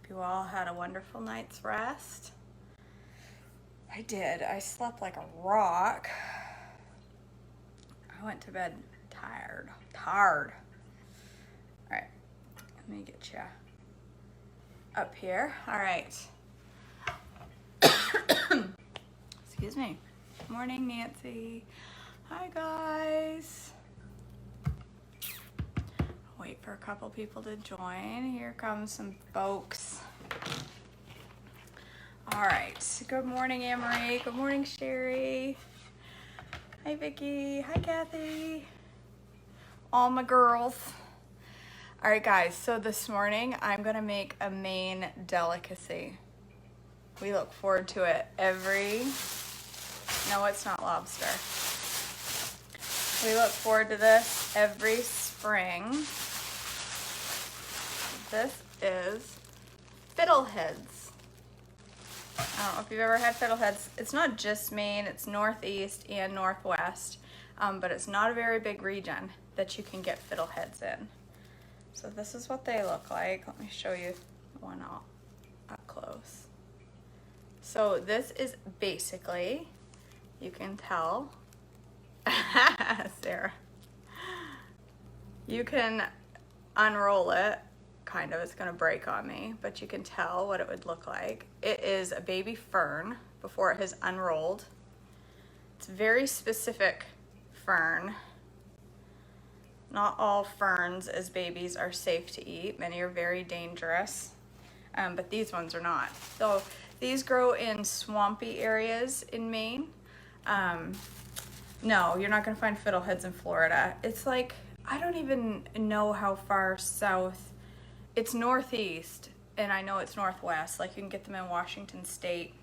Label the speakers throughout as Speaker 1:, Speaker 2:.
Speaker 1: you all had a wonderful night's rest. I did. I slept like a rock. I went to bed tired. All right, let me get you up here. All right. Excuse me. Morning, Nancy. Hi, guys. Wait for a couple people to join. Here comes some folks. All right. Good morning, Anne-Marie. Good morning, Sherry. Hi, Vicki. Hi, Kathy. All my girls. All right, guys. So this morning, I'm going to make a Maine delicacy. We look forward to it every... No, it's not lobster. We look forward to this every spring. This is Fiddleheads. I don't know if you've ever had Fiddleheads. It's not just Maine, it's Northeast and Northwest, but it's not a very big region that you can get Fiddleheads in. So this is what they look like. Let me show you one up close. So this is basically, you can tell, Sarah, you can unroll it. Kind of, it's gonna break on me, but you can tell what it would look like. It is a baby fern before it has unrolled. It's very specific fern. Not all ferns as babies are safe to eat. Many are very dangerous, but these ones are not. So these grow in swampy areas in Maine. No, you're not gonna find fiddleheads in Florida. It's like, I don't even know how far south. It's Northeast, and I know it's Northwest. Like, you can get them in Washington State.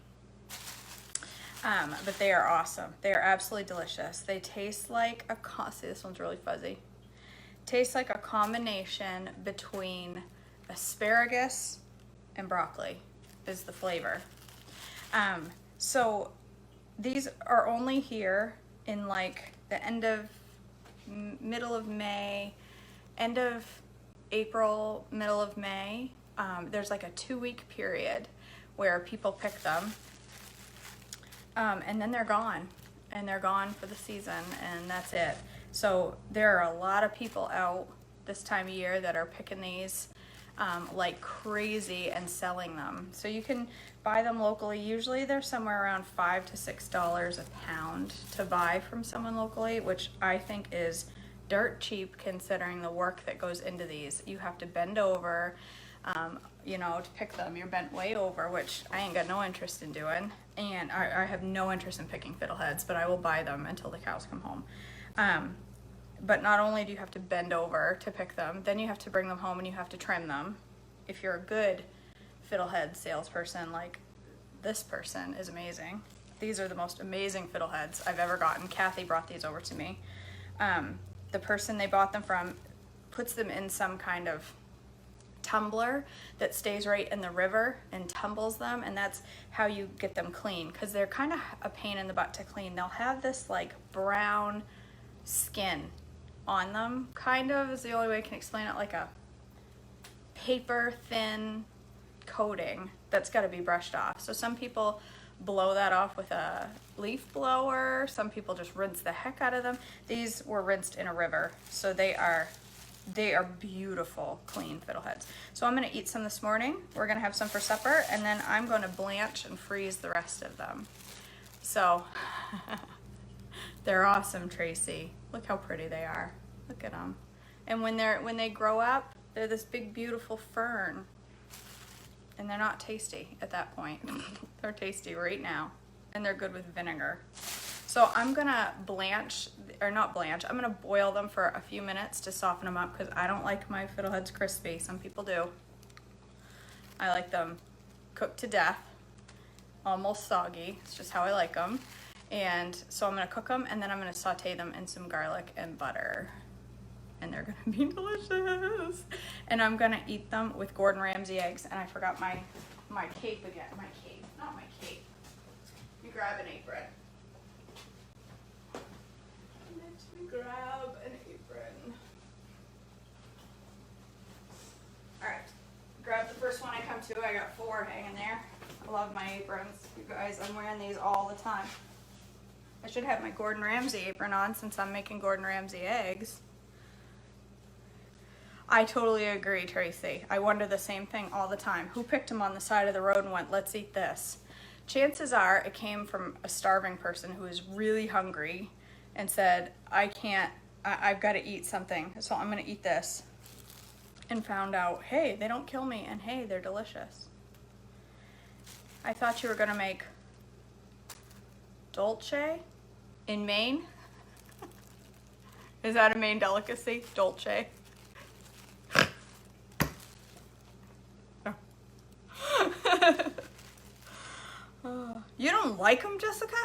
Speaker 1: But they are awesome. They are absolutely delicious. They taste like see, this one's really fuzzy. Tastes like a combination between asparagus and broccoli is the flavor. So these are only here in like the middle of May, end of April, middle of May. There's like a 2-week period where people pick them, and then they're gone, and they're gone for the season, and that's it. So there are a lot of people out this time of year that are picking these like crazy and selling them. So you can buy them locally. Usually they're somewhere around $5 to $6 a pound to buy from someone locally, which I think is dirt cheap considering the work that goes into these. You have to bend over, you know, to pick them. You're bent way over, which I ain't got no interest in doing. And I have no interest in picking fiddleheads, but I will buy them until the cows come home. But not only do you have to bend over to pick them, then you have to bring them home and you have to trim them. If you're a good fiddlehead salesperson, like this person is amazing. These are the most amazing fiddleheads I've ever gotten. Kathy brought these over to me. The person they bought them from puts them in some kind of tumbler that stays right in the river and tumbles them, and that's how you get them clean, because they're kind of a pain in the butt to clean. They'll have this like brown skin on them, kind of is the only way I can explain it, like a paper thin coating that's got to be brushed off. So some people blow that off with a leaf blower. Some people just rinse the heck out of them. These were rinsed in a river, so they are beautiful, clean fiddleheads. So I'm gonna eat some this morning. We're gonna have some for supper, and then I'm gonna blanch and freeze the rest of them. So they're awesome, Tracy. Look how pretty they are. Look at them. And when they grow up, they're this big, beautiful fern. And they're not tasty at that point. They're tasty right now. And they're good with vinegar. So I'm gonna I'm gonna boil them for a few minutes to soften them up, because I don't like my fiddleheads crispy. Some people do. I like them cooked to death, almost soggy. It's just how I like them. And so I'm gonna cook them, and then I'm gonna saute them in some garlic and butter. And they're gonna be delicious. And I'm gonna eat them with Gordon Ramsay eggs. And I forgot my cape again. My cape, not my cape. You grab an apron. Let me grab an apron. All right, grab the first one I come them too. I got 4 hanging there. I love my aprons. You guys, I'm wearing these all the time. I should have my Gordon Ramsay apron on since I'm making Gordon Ramsay eggs. I totally agree, Tracy. I wonder the same thing all the time. Who picked them on the side of the road and went, let's eat this? Chances are it came from a starving person who is really hungry and said, I've got to eat something, so I'm going to eat this. And found out, hey, they don't kill me, and hey, they're delicious. I thought you were going to make dolce in Maine. Is that a Maine delicacy? Dolce. You don't like them, Jessica?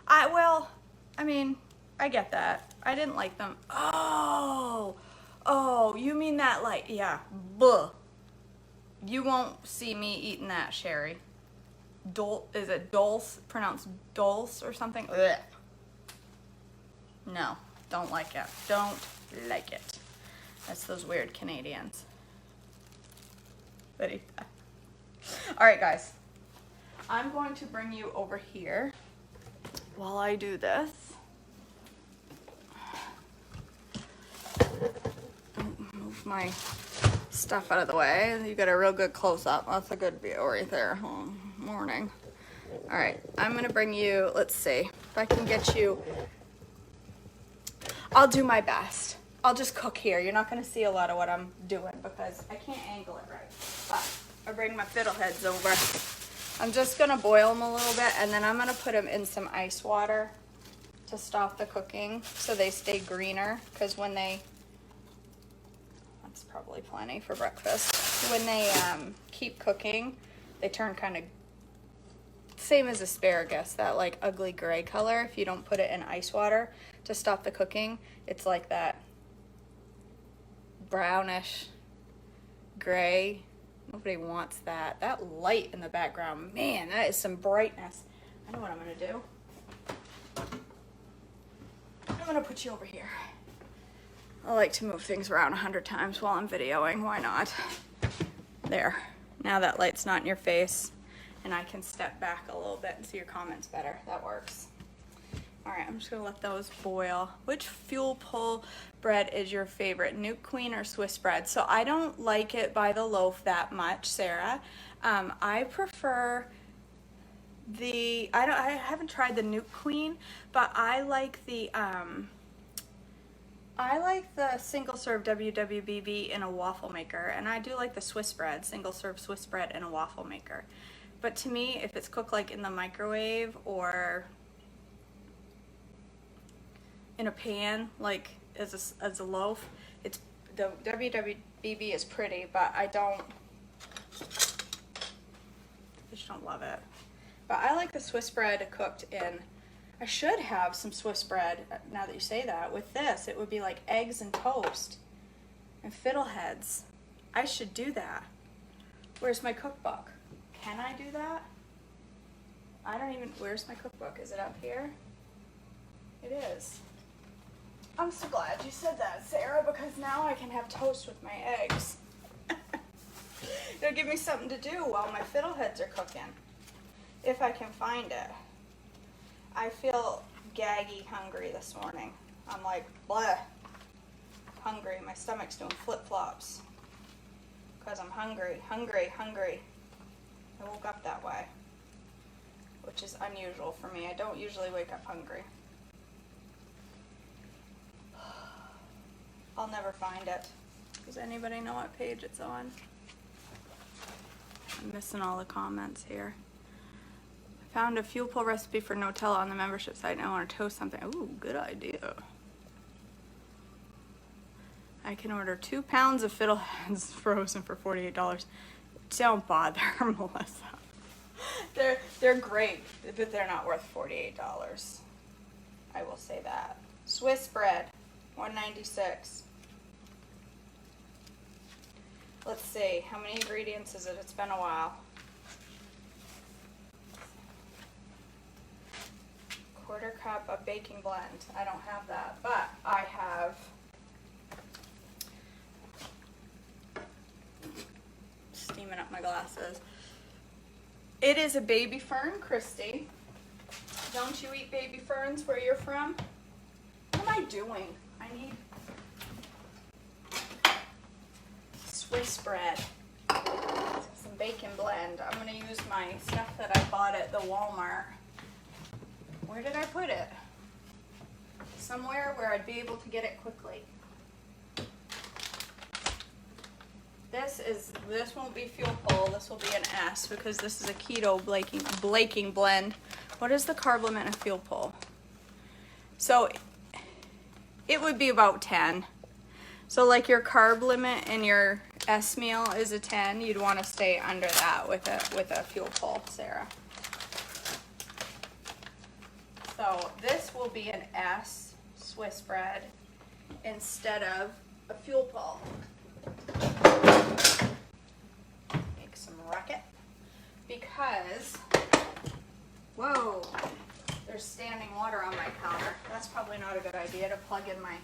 Speaker 1: I get that. I didn't like them. Oh, you mean that like, yeah, buh. You won't see me eating that, Sherry. Is it dulce, pronounced dulce or something? Ugh. No, don't like it. Don't like it. That's those weird Canadians that eat that. All right, guys. I'm going to bring you over here while I do this. Move my stuff out of the way. You got a real good close-up. That's a good view right there. Oh, morning. All right, I'm gonna bring you, let's see, if I can get you, I'll do my best. I'll just cook here. You're not gonna see a lot of what I'm doing because I can't angle it right. But I bring my fiddleheads over. I'm just gonna boil them a little bit and then I'm gonna put them in some ice water to stop the cooking so they stay greener, because when they, that's probably plenty for breakfast. When they keep cooking, they turn kind of same as asparagus, that like ugly gray color. If you don't put it in ice water to stop the cooking, it's like that brownish gray. Nobody wants that. That light in the background, man, that is some brightness. I know what I'm gonna do. I'm gonna put you over here. I like to move things around 100 times while I'm videoing. Why not? There. Now that light's not in your face and I can step back a little bit and see your comments better. That works. All right, I'm just gonna let those boil. Which fuel pull bread is your favorite, Nuke Queen or Swiss bread? So I don't like it by the loaf that much, Sarah. I prefer the, I haven't tried the Nuke Queen, but I like the single serve WWBB in a waffle maker, and I do like the Swiss bread, single serve Swiss bread in a waffle maker. But to me, if it's cooked like in the microwave or in a pan, like as a loaf, it's the WWBB is pretty, but I just don't love it. But I like the Swiss bread cooked in. I should have some Swiss bread, now that you say that. With this, it would be like eggs and toast and Fiddleheads. I should do that. Where's my cookbook? Can I do that? I don't even, where's my cookbook? Is it up here? It is. I'm so glad you said that, Sarah, because now I can have toast with my eggs. It'll give me something to do while my Fiddleheads are cooking, if I can find it. I feel gaggy hungry this morning. I'm like, bleh, hungry. My stomach's doing flip-flops because I'm hungry. I woke up that way, which is unusual for me. I don't usually wake up hungry. I'll never find it. Does anybody know what page it's on? I'm missing all the comments here. I found a fuel pull recipe for Nutella on the membership site and I want to toast something. Ooh, good idea. I can order 2 pounds of Fiddleheads frozen for $48. Don't bother, Melissa. They're great, but they're not worth $48. I will say that. Swiss bread, $1.96. Let's see, how many ingredients is it? It's been a while. 1/4 cup of baking blend. I don't have that, but I have up my glasses. It is a baby fern, Christy. Don't you eat baby ferns where you're from? What am I doing? I need Swiss bread. Some bacon blend. I'm gonna use my stuff that I bought at the Walmart. Where did I put it? Somewhere where I'd be able to get it quickly. This won't be fuel pull, this will be an S because this is a keto blaking blend. What is the carb limit in fuel pull? So it would be about 10. So like your carb limit in your S meal is a 10, you'd want to stay under that with a fuel pull, Sarah. So this will be an S Swiss bread instead of a fuel pull. Make some rocket because, whoa, there's standing water on my counter. That's probably not a good idea to plug in my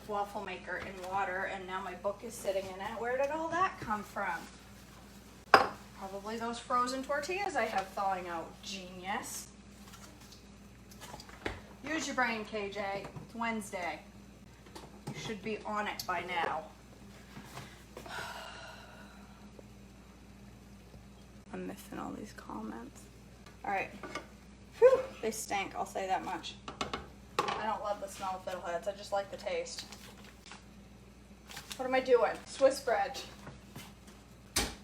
Speaker 1: waffle maker in water, and now my book is sitting in it. Where did all that come from? Probably those frozen tortillas I have thawing out. Genius. Use your brain, KJ. It's Wednesday. You should be on it by now. I'm missing all these comments. All right. Whew, they stink, I'll say that much. I don't love the smell of Fiddleheads, I just like the taste. What am I doing? Swiss bread.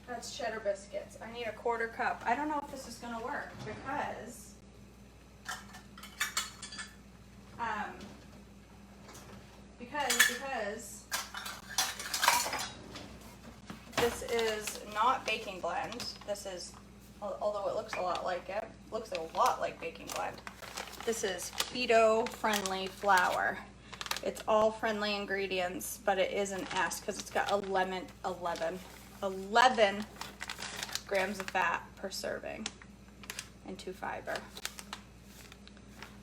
Speaker 1: That's cheddar biscuits. I need a 1/4 cup. I don't know if this is gonna work because this is not baking blend. This is, although it looks a lot like it, looks a lot like baking blend. This is keto friendly flour. It's all friendly ingredients, but it is an S because it's got 11 grams of fat per serving and 2 fiber.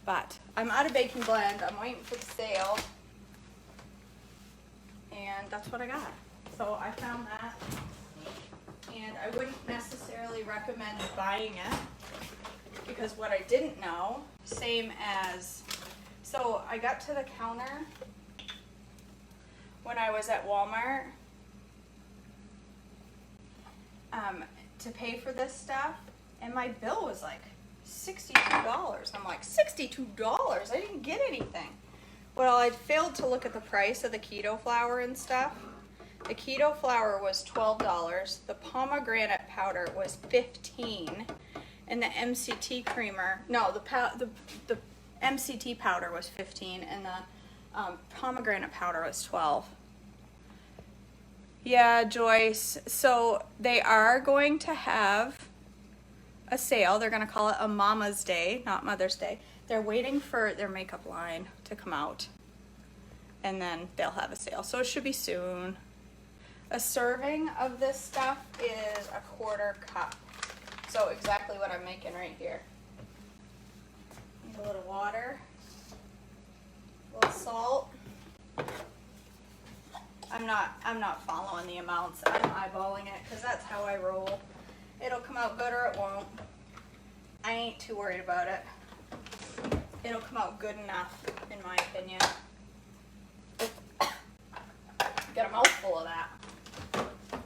Speaker 1: But I'm out of baking blend. I'm waiting for the sale. And that's what I got. So I found that. And I wouldn't necessarily recommend buying it because what I didn't know, same as, so I got to the counter when I was at Walmart to pay for this stuff, and my bill was like $62. I'm like, $62? I didn't get anything. Well, I failed to look at the price of the keto flour and stuff. The keto flour was $12. The pomegranate powder was $15, and the MCT creamer, no, the MCT powder was $15, and the pomegranate powder was $12. Yeah, Joyce. So they are going to have a sale. They're going to call it a Mama's Day, not Mother's Day. They're waiting for their makeup line to come out, and then they'll have a sale. So it should be soon. A serving of this stuff is a 1/4 cup. So exactly what I'm making right here. Need a little water, a little salt. I'm not following the amounts. I'm eyeballing it because that's how I roll. It'll come out good or it won't. I ain't too worried about it. It'll come out good enough, in my opinion. Got a mouthful of that.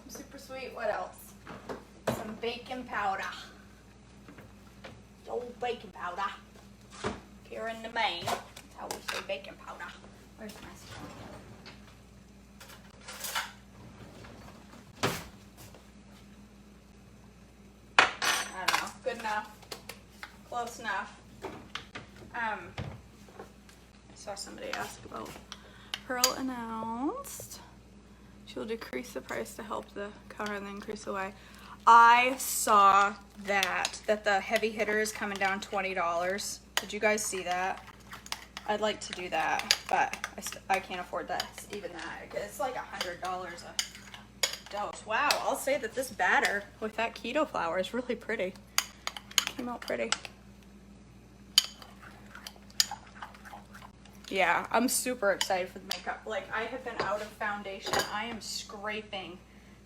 Speaker 1: Super sweet. What else? Some baking powder. Old baking powder. Here in the Maine, that's how we say baking powder. Where's my spoon? I don't know. Good enough. Close enough. I saw somebody ask about Pearl announced she will decrease the price to help the counter and then increase the way. I saw that the heavy hitter is coming down $20. Did you guys see that? I'd like to do that, but I can't afford that, even that. It's like $100 a dose. Wow, I'll say that this batter with that keto flour is really pretty. Came out pretty. Yeah, I'm super excited for the makeup. Like, I have been out of foundation. I am scraping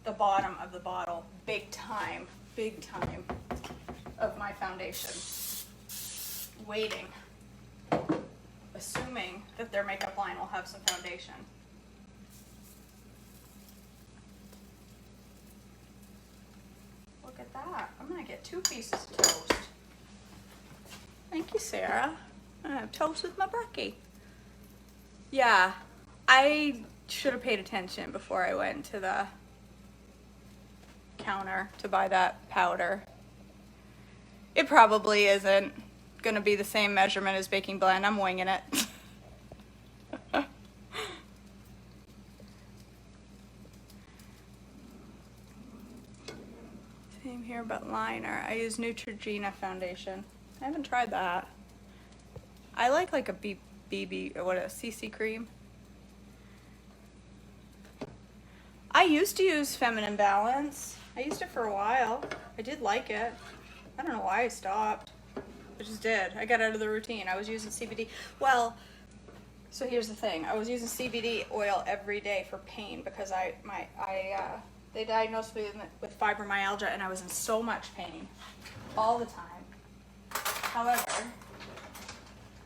Speaker 1: the bottom of the bottle big time of my foundation. Waiting, assuming that their makeup line will have some foundation. Look at that. I'm gonna get 2 pieces of toast. Thank you, Sarah. I have toast with my brekkie. Yeah, I should have paid attention before I went to the counter to buy that powder. It probably isn't gonna be the same measurement as baking blend. I'm winging it. Same here, but liner. I use Neutrogena foundation. I haven't tried that. I like a BB, or what, a CC cream. I used to use Feminine Balance. I used it for a while. I did like it. I don't know why I stopped. I just did. I got out of the routine. I was using CBD. Well, so here's the thing. I was using CBD oil every day for pain because they diagnosed me with fibromyalgia and I was in so much pain all the time. However,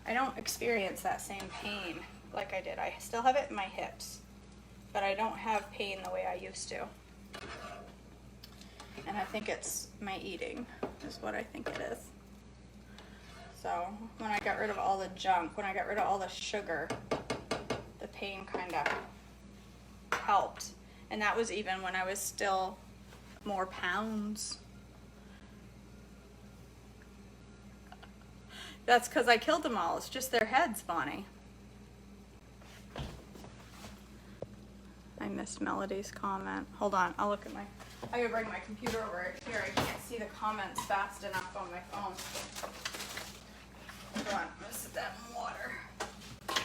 Speaker 1: I don't experience that same pain like I did. I still have it in my hips, but I don't have pain the way I used to. And I think it's my eating is what I think it is. So when I got rid of all the junk, when I got rid of all the sugar, the pain kind of helped. And that was even when I was still more pounds. That's because I killed them all. It's just their heads, Bonnie. I missed Melody's comment. Hold on, I'll look at my... I gotta bring my computer over here. I can't see the comments fast enough on my phone. Hold on, I'm gonna sit that in water.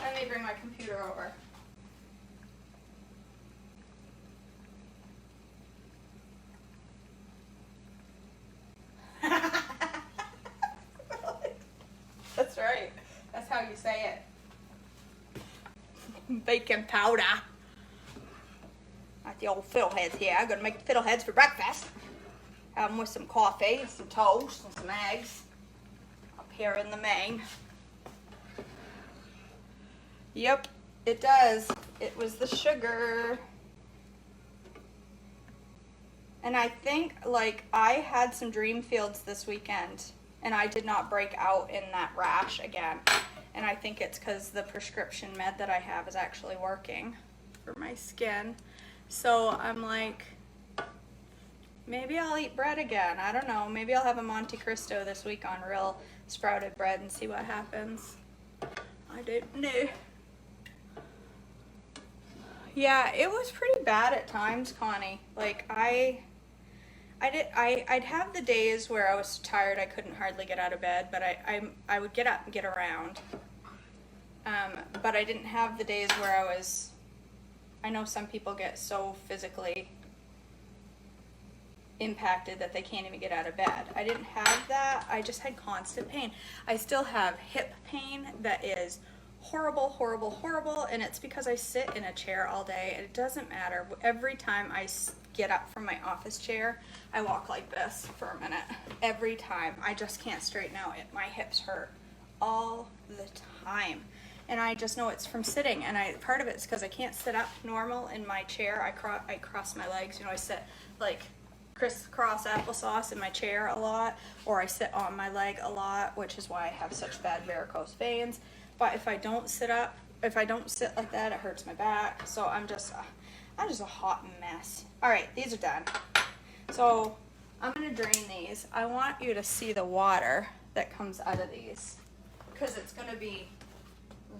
Speaker 1: Let me bring my computer over. That's right. That's how you say it. Baking powder. Like the old Fiddleheads here. I'm gonna make the Fiddleheads for breakfast. Have them with some coffee, and some toast, and some eggs. Up here in the Maine. Yep, it does. It was the sugar. And I think, I had some dream fields this weekend, and I did not break out in that rash again. And I think it's because the prescription med that I have is actually working for my skin. So I'm like, maybe I'll eat bread again. I don't know. Maybe I'll have a Monte Cristo this week on real sprouted bread and see what happens. I don't know. Yeah, it was pretty bad at times, Connie. I'd have the days where I was tired, I couldn't hardly get out of bed, but I would get up and get around. But I didn't have the days where I know some people get so physically impacted that they can't even get out of bed. I didn't have that. I just had constant pain. I still have hip pain that is horrible, horrible, horrible, and it's because I sit in a chair all day, and it doesn't matter. Every time I get up from my office chair, I walk like this for a minute. Every time. I just can't straighten out. My hips hurt all the time. And I just know it's from sitting, and part of it's because I can't sit up normal in my chair. I cross my legs. I sit like crisscross applesauce in my chair a lot, or I sit on my leg a lot, which is why I have such bad varicose veins. But if I don't sit like that, it hurts my back. So I'm just a hot mess. All right, these are done. So I'm gonna drain these. I want you to see the water that comes out of these, because it's gonna be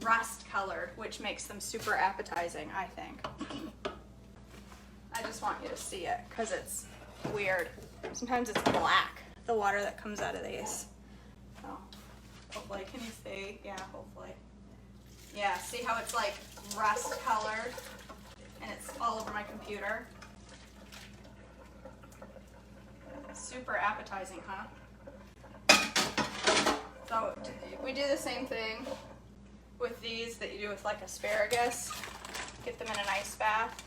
Speaker 1: rust colored, which makes them super appetizing, I think. I just want you to see it because it's weird. Sometimes it's black, the water that comes out of these. So hopefully, can you see? Yeah, hopefully. Yeah, see how it's like rust colored and it's all over my computer? Super appetizing, huh? So we do the same thing with these that you do with like asparagus. Get them in an ice bath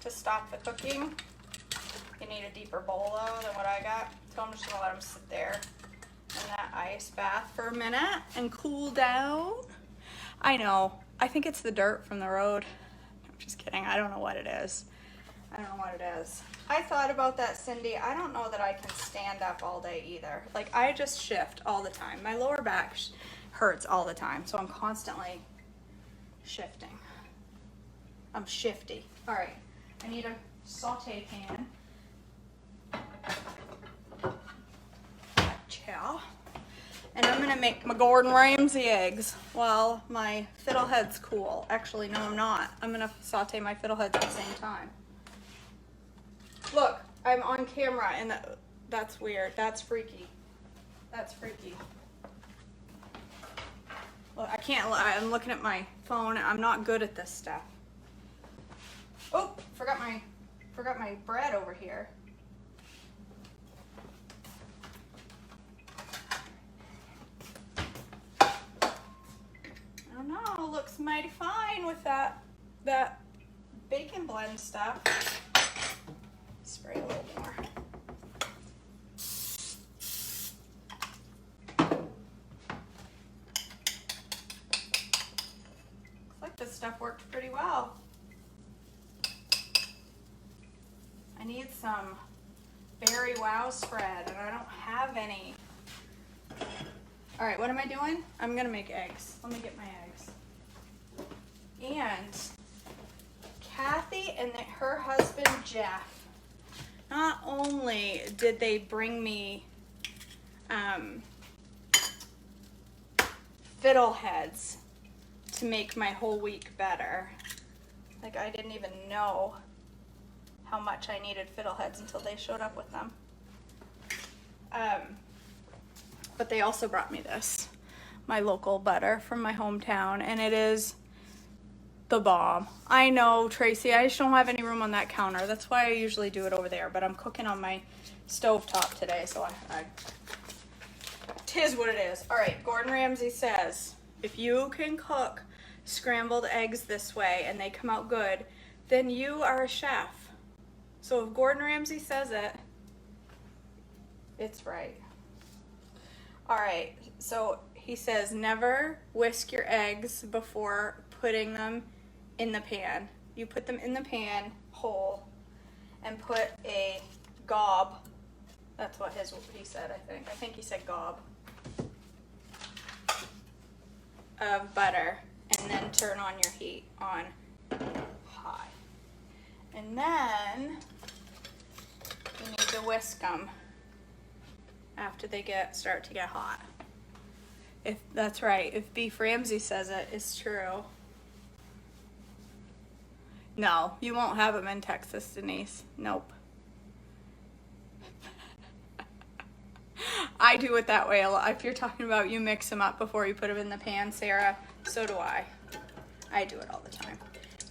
Speaker 1: to stop the cooking. need a deeper bowl though than what I got. So I'm just gonna let them sit there in that ice bath for a minute and cool down. I know, I think it's the dirt from the road. I'm just kidding, I don't know what it is. I don't know what it is. I thought about that, Cindy. I don't know that I can stand up all day either. Like, I just shift all the time. My lower back hurts all the time, so I'm constantly shifting. I'm shifty. All right, I need a saute pan. Chow. And I'm gonna make my Gordon Ramsay eggs while my Fiddleheads cool. Actually, no, I'm not. I'm gonna saute my Fiddleheads at the same time. Look, I'm on camera and that's weird. That's freaky. That's freaky. Look, I can't, I'm looking at my phone. I'm not good at this stuff. Oh, forgot my bread over here. I don't know, looks mighty fine with that bacon blend stuff. Spray a little more. Looks like this stuff worked pretty well. I need some berry wow spread and I don't have any. All right, what am I doing? I'm gonna make eggs. Let me get my eggs. And Kathy and her husband Jeff, not only did they bring me Fiddleheads to make my whole week better. Like, I didn't even know how much I needed Fiddleheads until they showed up with them. But they also brought me this, my local butter from my hometown, and it is the bomb. I know, Tracy, I just don't have any room on that counter. That's why I usually do it over there, but I'm cooking on my stovetop today, so I tis what it is. All right, Gordon Ramsay says, if you can cook scrambled eggs this way and they come out good, then you are a chef. So if Gordon Ramsay says it, it's right. All right, so he says never whisk your eggs before putting them in the pan. You put them in the pan whole and put a gob. That's what he said, I think. I think he said gob of butter, and then turn on your heat on high. And then you need to whisk them after they start to get hot. If that's right, if Beef Ramsay says it, it's true. No, you won't have them in Texas, Denise. Nope. I do it that way a lot. If you're talking about you mix them up before you put them in the pan, Sarah, so do I. I do it all the time.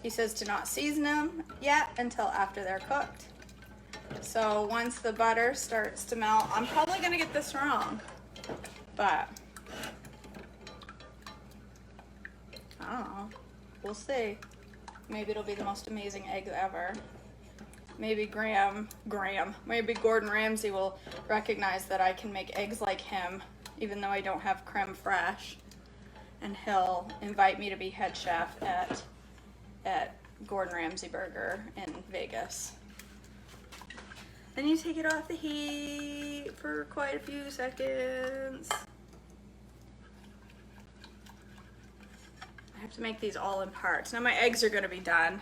Speaker 1: He says to not season them yet until after they're cooked. So once the butter starts to melt, I'm probably gonna get this wrong, but I don't know. We'll see. Maybe it'll be the most amazing egg ever. Maybe maybe Gordon Ramsay will recognize that I can make eggs like him, even though I don't have creme fraiche, and he'll invite me to be head chef at Gordon Ramsay Burger in Vegas. Then you take it off the heat for quite a few seconds. I have to make these all in parts. Now my eggs are gonna be done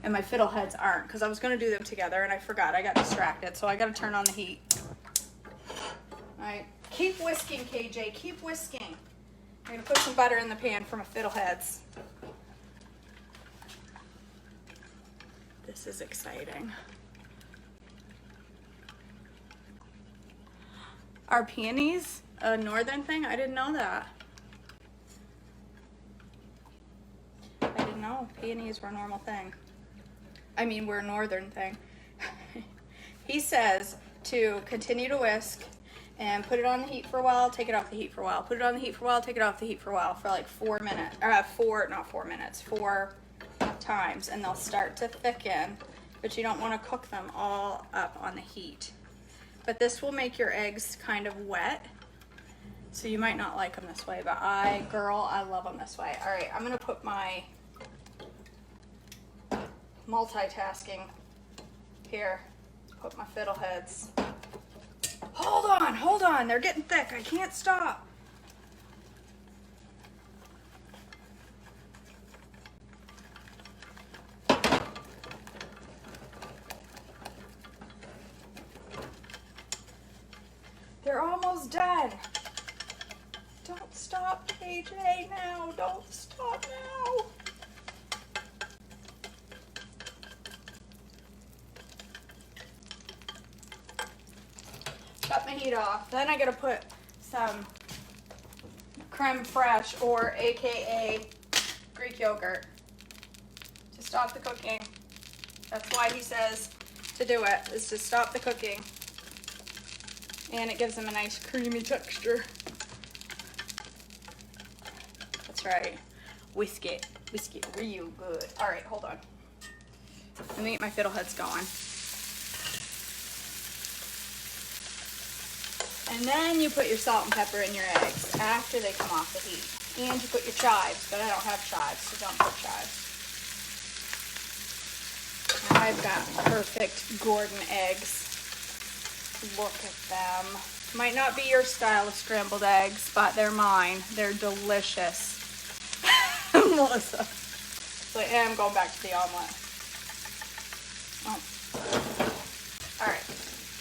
Speaker 1: and my Fiddleheads aren't, because I was gonna do them together and I forgot. I got distracted, so I gotta turn on the heat. All right, keep whisking, KJ, keep whisking. I'm gonna put some butter in the pan for my Fiddleheads. This is exciting. Are peonies a northern thing? I didn't know that. I didn't know peonies were a normal thing. I mean, we're a northern thing. He says to continue to whisk and put it on the heat for a while, take it off the heat for a while, put it on the heat for a while, take it off the heat for a while, for like 4 minutes, 4 times, and they'll start to thicken but you don't want to cook them all up on the heat. But this will make your eggs kind of wet, so you might not like them this way, but I love them this way. All right, I'm gonna put my multitasking here. Put my fiddleheads. Hold on, they're getting thick. I can't stop. They're almost done. Don't stop, KJ, now. Don't stop now. Cut my heat off. Then I gotta put some creme fraiche, or AKA Greek yogurt, to stop the cooking. That's why he says to do it, is to stop the cooking. And it gives them a nice creamy texture. That's right. Whisk it real good. All right, hold on. Let me get my fiddleheads going. And then you put your salt and pepper in your eggs after they come off the heat. And you put your chives, but I don't have chives, so don't put chives. Now I've got perfect Gordon eggs. Look at them. Might not be your style of scrambled eggs, but they're mine. They're delicious. Melissa. So I am going back to the omelet. Oh. All right.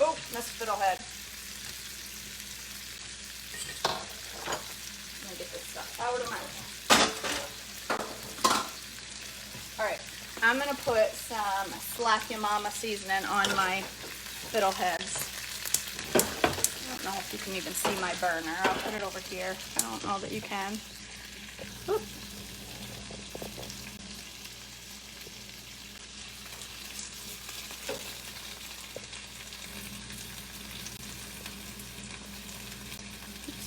Speaker 1: Oh, missed fiddlehead. Let me get this stuff out of my way. All right. I'm going to put some Slap Your Mama seasoning on my fiddleheads. I don't know if you can even see my burner. I'll put it over here. I don't know that you can. Oop.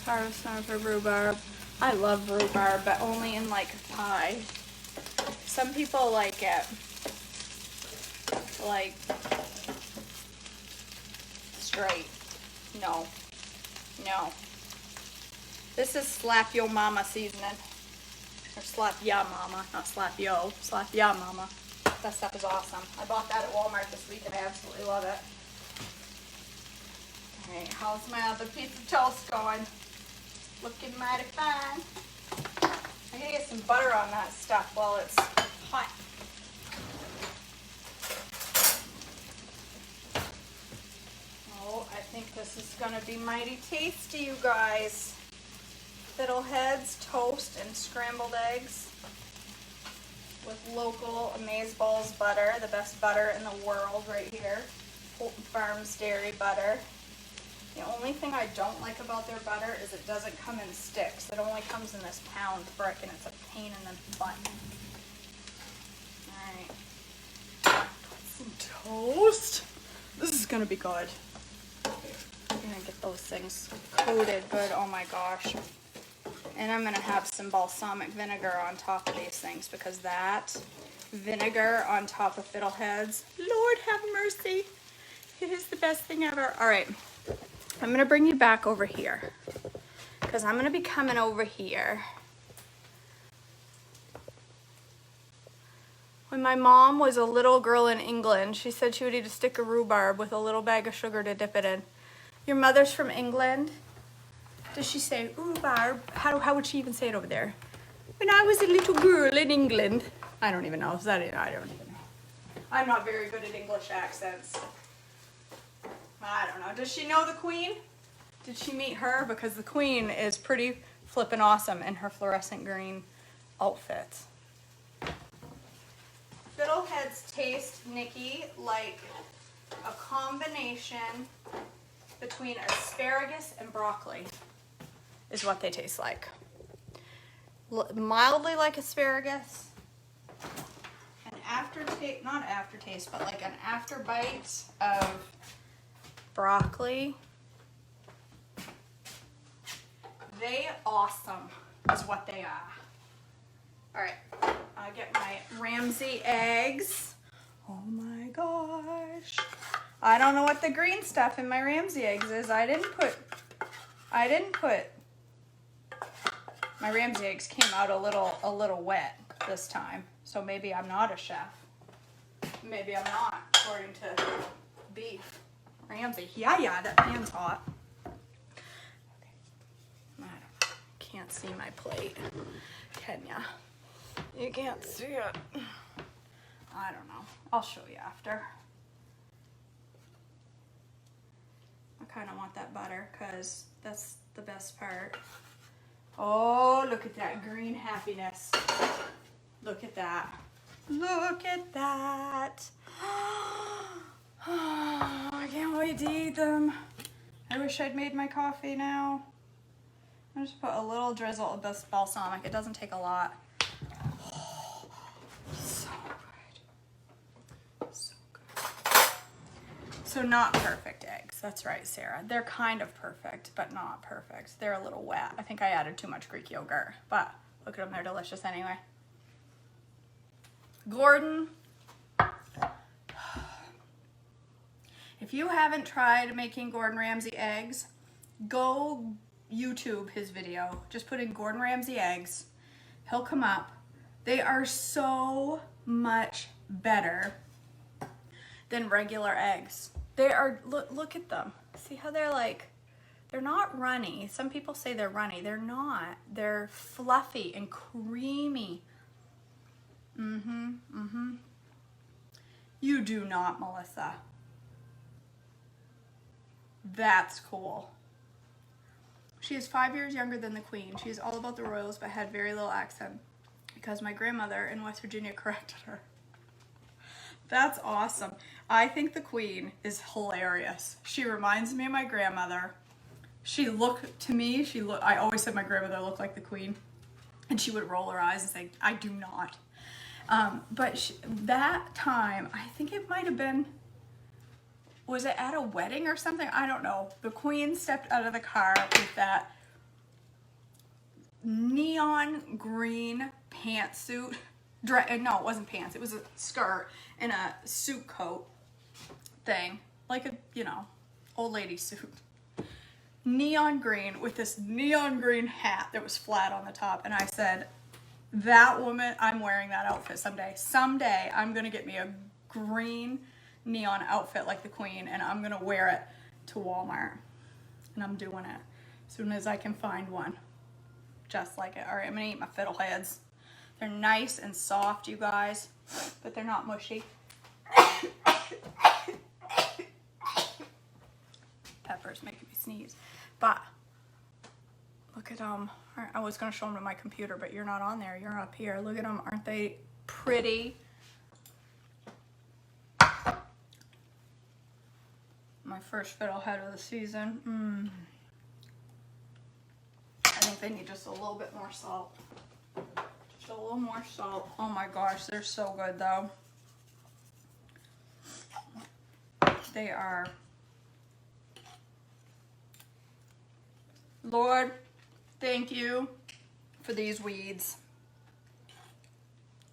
Speaker 1: Harvest time for rhubarb. I love rhubarb, but only in like pie. Some people like it like straight. No. This is Slap Yo Mama seasoning. Or Slap Ya Mama, not Slap Yo. Slap Ya Mama. That stuff is awesome. I bought that at Walmart this week and I absolutely love it. Alright, how's my other piece of toast going? Looking mighty fine. I gotta get some butter on that stuff while it's hot. Oh, I think this is gonna be mighty tasty, you guys. Fiddleheads, toast, and scrambled eggs with local Amazeballs butter, the best butter in the world right here. Fulton Farms dairy butter. The only thing I don't like about their butter is it doesn't come in sticks. It only comes in this pound brick and it's a pain in the butt. Alright. Put some toast. This is gonna be good. I'm gonna get those things coated good, oh my gosh. And I'm gonna have some balsamic vinegar on top of these things because that vinegar on top of fiddleheads, Lord have mercy, it is the best thing ever. Alright. I'm gonna bring you back over here because I'm gonna be coming over here. When my mom was a little girl in England, she said she would eat a stick of rhubarb with a little bag of sugar to dip it in. Your mother's from England? Does she say rhubarb? How would she even say it over there? When I was a little girl in England. I don't even know. Is that it? I don't even know. I'm not very good at English accents. I don't know. Does she know the Queen? Did she meet her? Because the Queen is pretty flippin' awesome in her fluorescent green outfit. Fiddleheads taste, Nikki, like a combination between asparagus and broccoli is what they taste like. Mildly like asparagus. An aftertaste, not aftertaste, but like an after bite of broccoli. They awesome is what they are. All right, I get my Ramsey eggs. Oh my gosh. I don't know what the green stuff in my Ramsey eggs is. I didn't put, my Ramsey eggs came out a little wet this time. So maybe I'm not a chef. Maybe I'm not, according to beef. Ramsey, yeah, that pan's hot. Okay. I don't know. Can't see my plate, can ya? You can't see it. I don't know. I'll show you after. I kind of want that butter because that's the best part. Oh, look at that green happiness. Look at that. Look at that. I can't wait to eat them. I wish I'd made my coffee now. I just put a little drizzle of this balsamic. It doesn't take a lot. So good. So good. So not perfect eggs. That's right, Sarah. They're kind of perfect, but not perfect. They're a little wet. I think I added too much Greek yogurt, but look at them. They're delicious anyway. Gordon, if you haven't tried making Gordon Ramsay eggs, go YouTube his video. Just put in Gordon Ramsay eggs. He'll come up. They are so much better than regular eggs. They are, look at them. See how they're like, they're not runny. Some people say they're runny. They're not. They're fluffy and creamy. You do not, Melissa. That's cool. She is 5 years younger than the Queen. She is all about the royals, but had very little accent because my grandmother in West Virginia corrected her. That's awesome. I think the Queen is hilarious. She reminds me of my grandmother. She looked, to me, I always said my grandmother looked like the Queen. And she would roll her eyes and say, I do not. That time, I think it might have been, was it at a wedding or something? I don't know. The Queen stepped out of the car with that neon green pantsuit. No, it wasn't pants. It was a skirt and a suit coat thing. Like a, old lady suit. Neon green with this neon green hat that was flat on the top. And I said, that woman, I'm wearing that outfit someday. Someday I'm going to get me a green neon outfit like the Queen and I'm going to wear it to Walmart. And I'm doing it as soon as I can find one. Just like it. All right, I'm going to eat my Fiddleheads. They're nice and soft, you guys, but they're not mushy. Pepper's making me sneeze. But look at them. I was going to show them to my computer, but you're not on there. You're up here. Look at them. Aren't they pretty? My first Fiddlehead of the season. I think they need just a little bit more salt. Just a little more salt. Oh my gosh, they're so good though. They are. Lord, thank you for these weeds,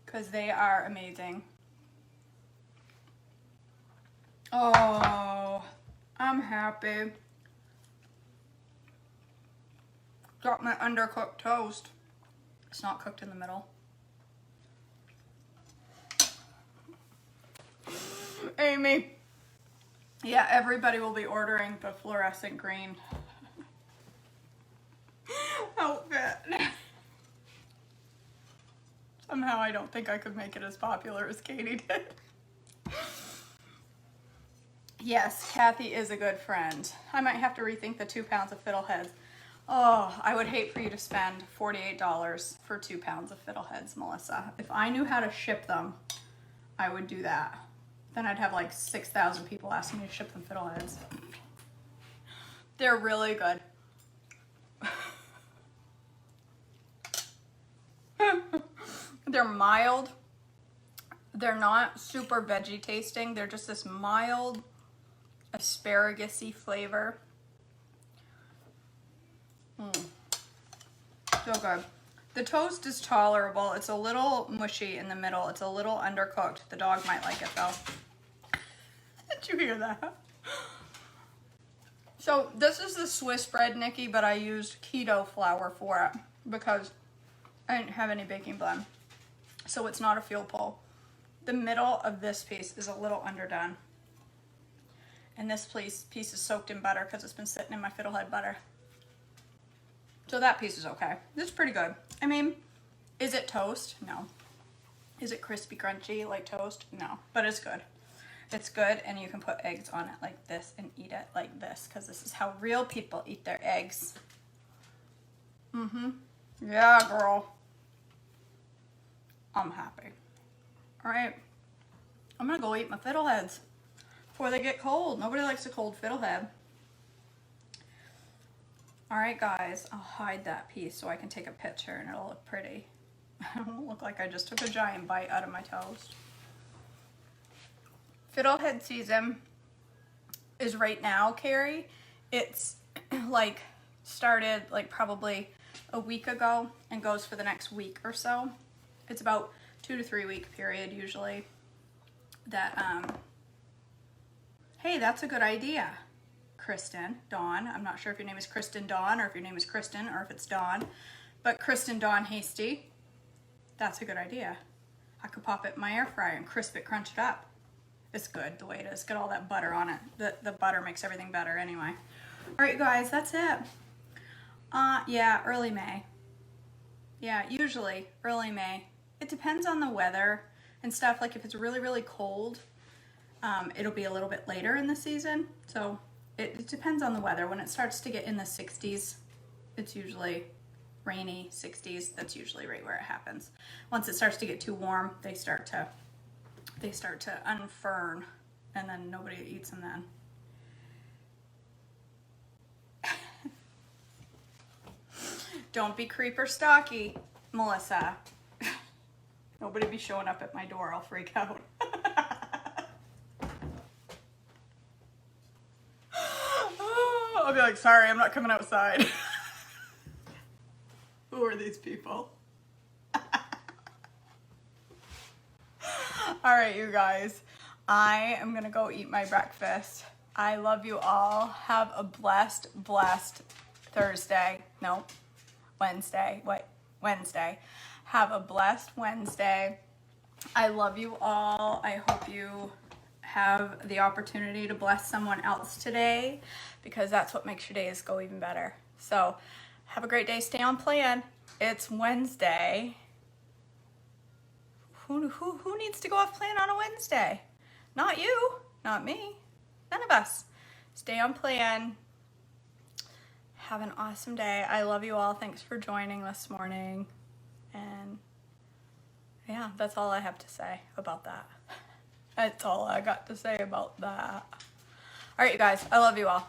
Speaker 1: because they are amazing. Oh, I'm happy. Got my undercooked toast. It's not cooked in the middle. Amy. Yeah, everybody will be ordering the fluorescent green outfit. Somehow I don't think I could make it as popular as Katie did. Yes, Kathy is a good friend. I might have to rethink the 2 pounds of Fiddleheads. Oh, I would hate for you to spend $48 for 2 pounds of Fiddleheads, Melissa. If I knew how to ship them, I would do that. Then I'd have like 6,000 people asking me to ship them Fiddleheads. They're really good. They're mild. They're not super veggie tasting. They're just this mild asparagus-y flavor. So good. The toast is tolerable. It's a little mushy in the middle. It's a little undercooked. The dog might like it though. Did you hear that? So this is the Swiss bread, Nikki, but I used keto flour for it because I didn't have any baking blend. So it's not a fuel pull. The middle of this piece is a little underdone. And this piece is soaked in butter because it's been sitting in my Fiddlehead butter. So that piece is okay. This is pretty good. I mean, is it toast? No. Is it crispy, crunchy like toast? No, but it's good. It's good, and you can put eggs on it like this and eat it like this because this is how real people eat their eggs. Yeah, girl. I'm happy. All right. I'm gonna go eat my Fiddleheads before they get cold. Nobody likes a cold Fiddlehead. All right, guys, I'll hide that piece so I can take a picture and it'll look pretty. It won't look like I just took a giant bite out of my toast. Fiddlehead season is right now, Carrie. It's like started like probably a week ago and goes for the next week or so. It's about 2 to 3 week period usually. That hey, that's a good idea, Kristen, Dawn. I'm not sure if your name is Kristen Dawn or if your name is Kristen or if it's Dawn, but Kristen Dawn Hasty. That's a good idea. I could pop it in my air fryer and crisp it, crunch it up. It's good the way it is. Get all that butter on it. The butter makes everything better anyway. All right, guys, that's it. Yeah, early May. Yeah, usually early May. It depends on the weather and stuff. Like if it's really, really cold, it'll be a little bit later in the season. So it depends on the weather. When it starts to get in the 60s, it's usually rainy 60s. That's usually right where it happens. Once it starts to get too warm, they start to unfern, and then nobody eats them then. Don't be creeper stocky, Melissa. Nobody be showing up at my door. I'll freak out. I'll be like, sorry, I'm not coming outside. Who are these people? All right, you guys. I am going to go eat my breakfast. I love you all. Have a blessed Thursday. No, Wednesday. Wait, Wednesday. Have a blessed Wednesday. I love you all. I hope you have the opportunity to bless someone else today because that's what makes your days go even better. So have a great day. Stay on plan. It's Wednesday. Who needs to go off plan on a Wednesday? Not you, not me, none of us. Stay on plan. Have an awesome day. I love you all. Thanks for joining this morning. And yeah, that's all I have to say about that. That's all I got to say about that. All right, you guys, I love you all.